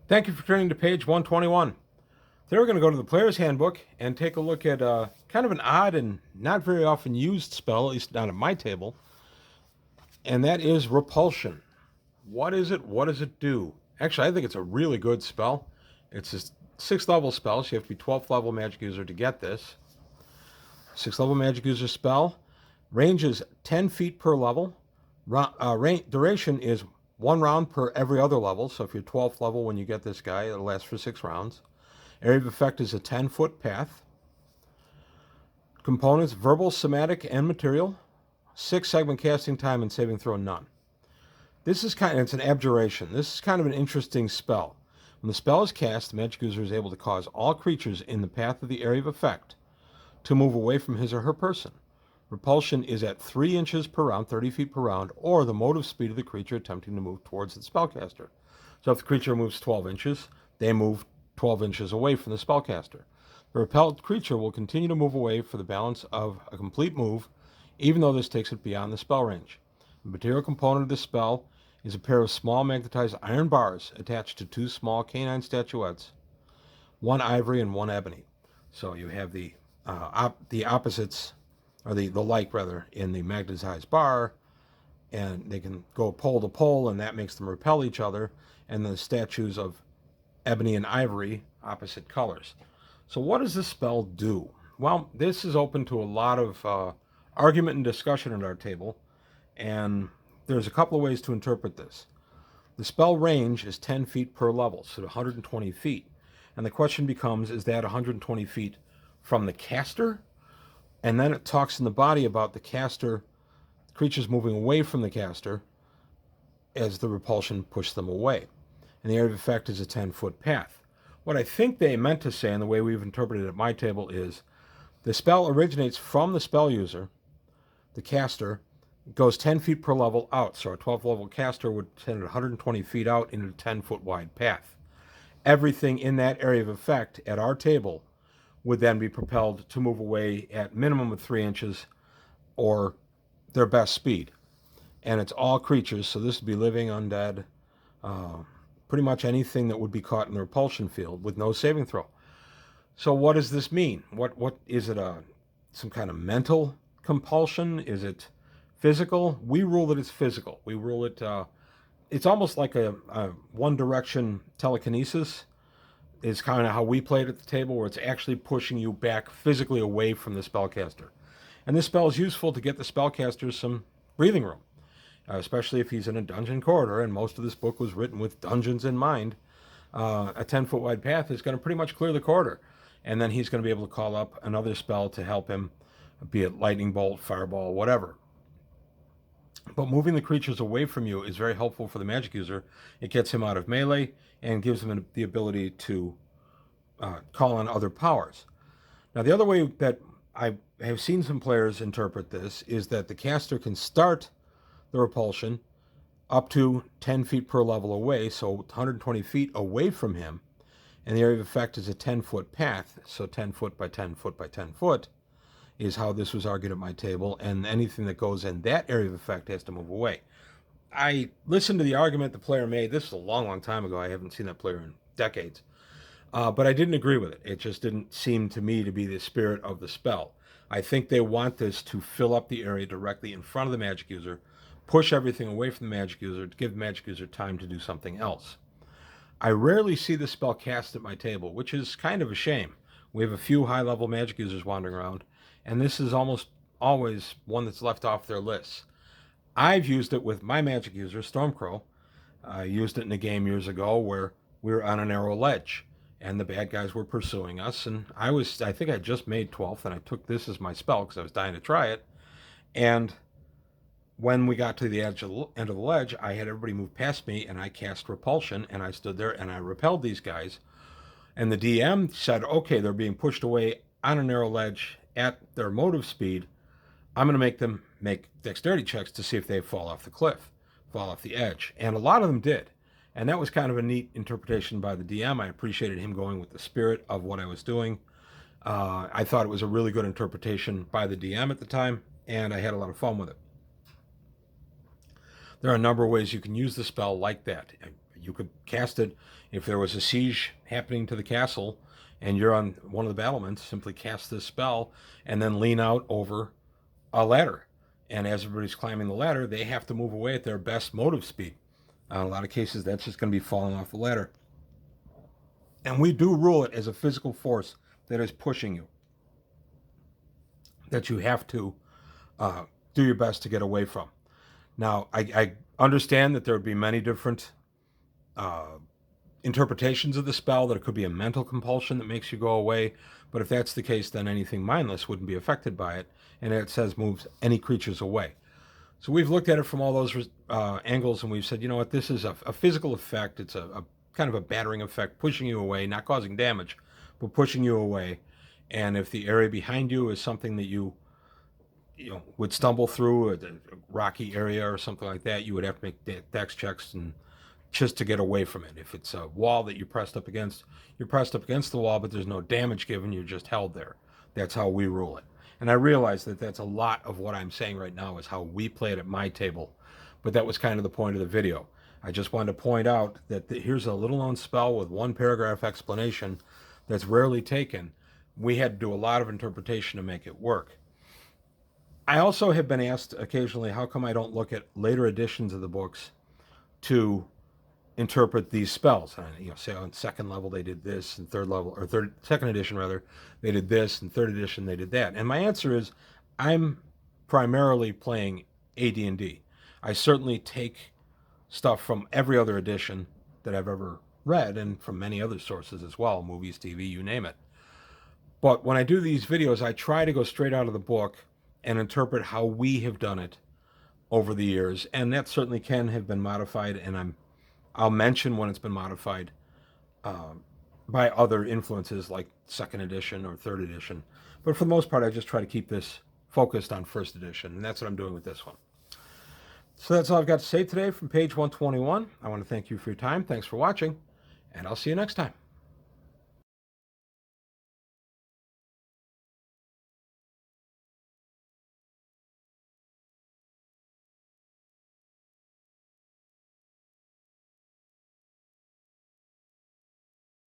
Thank you for turning to page 121. Today we're going to go to the Player's Handbook and take a look at kind of an odd and not very often used spell, at least not at my table, and that is Repulsion. What is it? What does it do? Actually, I think it's a really good spell. It's a 6th level spell, so you have to be 12th level magic user to get this. 6th level magic user spell. Range is 10 feet per level. Duration is 1 round per every other level, so if you're 12th level when you get this guy, it'll last for 6 rounds. Area of effect is a 10-foot path. Components, verbal, somatic, and material. 6-segment casting time and saving throw none. This is it's an abjuration. This is kind of an interesting spell. When the spell is cast, the magic user is able to cause all creatures in the path of the area of effect to move away from his or her person. Repulsion is at 3 inches per round, 30 feet per round, or the motive speed of the creature attempting to move towards the spellcaster. So if the creature moves 12 inches, they move 12 inches away from the spellcaster. The repelled creature will continue to move away for the balance of a complete move, even though this takes it beyond the spell range. The material component of this spell is a pair of small magnetized iron bars attached to 2 small canine statuettes, 1 ivory and 1 ebony. So you have the opposites, or the like rather, in the magnetized bar, and they can go pole to pole, and that makes them repel each other. And the statues of ebony and ivory, opposite colors. So what does this spell do? Well, this is open to a lot of argument and discussion at our table, and there's a couple of ways to interpret this. The spell range is 10 feet per level, so 120 feet. And the question becomes, is that 120 feet from the caster? And then it talks in the body about the caster, creatures moving away from the caster as the repulsion pushed them away. And the area of effect is a 10-foot path. What I think they meant to say, and the way we've interpreted it at my table, is the spell originates from the spell user, the caster, goes 10 feet per level out. So a 12th level caster would send it 120 feet out into a 10-foot wide path. Everything in that area of effect at our table would then be propelled to move away at minimum of 3 inches or their best speed. And it's all creatures, so this would be living, undead, pretty much anything that would be caught in the repulsion field with no saving throw. So what does this mean? What is it? Some kind of mental compulsion? Is it physical? We rule that it's physical. We rule it. It's almost like a one direction telekinesis. Is kind of how we played at the table, where it's actually pushing you back physically away from the spellcaster. And this spell is useful to get the spellcaster some breathing room, especially if he's in a dungeon corridor, and most of this book was written with dungeons in mind. A 10-foot wide path is going to pretty much clear the corridor, and then he's going to be able to call up another spell to help him, be it lightning bolt, fireball, whatever. But moving the creatures away from you is very helpful for the magic user. It gets him out of melee and gives him the ability to call on other powers. Now, the other way that I have seen some players interpret this is that the caster can start the repulsion up to 10 feet per level away, so 120 feet away from him, and the area of effect is a 10-foot path, so 10 foot by 10 foot by 10 foot is how this was argued at my table, and anything that goes in that area of effect has to move away. I listened to the argument the player made. This was a long, long time ago. I haven't seen that player in decades. But I didn't agree with it. It just didn't seem to me to be the spirit of the spell. I think they want this to fill up the area directly in front of the magic user, push everything away from the magic user to give the magic user time to do something else. I rarely see this spell cast at my table, which is kind of a shame. We have a few high-level magic users wandering around, and this is almost always one that's left off their lists. I've used it with my magic user, Stormcrow. I used it in a game years ago where we were on a narrow ledge, and the bad guys were pursuing us, and I think I just made 12th, and I took this as my spell because I was dying to try it, and when we got to the end of the ledge, I had everybody move past me, and I cast Repulsion, and I stood there, and I repelled these guys, and the DM said, okay, they're being pushed away on a narrow ledge at their motive speed. I'm going to make them make dexterity checks to see if they fall off the cliff, fall off the edge. And a lot of them did. And that was kind of a neat interpretation by the DM. I appreciated him going with the spirit of what I was doing. I thought it was a really good interpretation by the DM at the time, and I had a lot of fun with it. There are a number of ways you can use the spell like that. You could cast it if there was a siege happening to the castle and you're on one of the battlements, simply cast this spell and then lean out over a ladder. And as everybody's climbing the ladder, they have to move away at their best motive speed. In a lot of cases, that's just going to be falling off the ladder. And we do rule it as a physical force that is pushing you, that you have to do your best to get away from. Now, I understand that there would be many different interpretations of the spell, that it could be a mental compulsion that makes you go away. But if that's the case, then anything mindless wouldn't be affected by it. And it says moves any creatures away. So we've looked at it from all those angles, and we've said, you know what, this is a physical effect. It's a kind of a battering effect, pushing you away, not causing damage, but pushing you away. And if the area behind you is something that you would stumble through, a rocky area or something like that, you would have to make dex checks and just to get away from it. If it's a wall that you're pressed up against the wall, but there's no damage given, you're just held there. That's how we rule it. And I realize that that's a lot of what I'm saying right now is how we play it at my table. But that was kind of the point of the video. I just wanted to point out that here's a little known spell with one paragraph explanation that's rarely taken. We had to do a lot of interpretation to make it work. I also have been asked occasionally, how come I don't look at later editions of the books to interpret these spells? And, say on second level they did this, and second edition rather, they did this, and third edition they did that. And my answer is, I'm primarily playing AD&D. I certainly take stuff from every other edition that I've ever read, and from many other sources as well, movies, TV, you name it. But when I do these videos, I try to go straight out of the book and interpret how we have done it over the years. And that certainly can have been modified, and I'll mention when it's been modified by other influences like second edition or third edition. But for the most part, I just try to keep this focused on first edition, and that's what I'm doing with this one. So that's all I've got to say today from page 121. I want to thank you for your time. Thanks for watching, and I'll see you next time.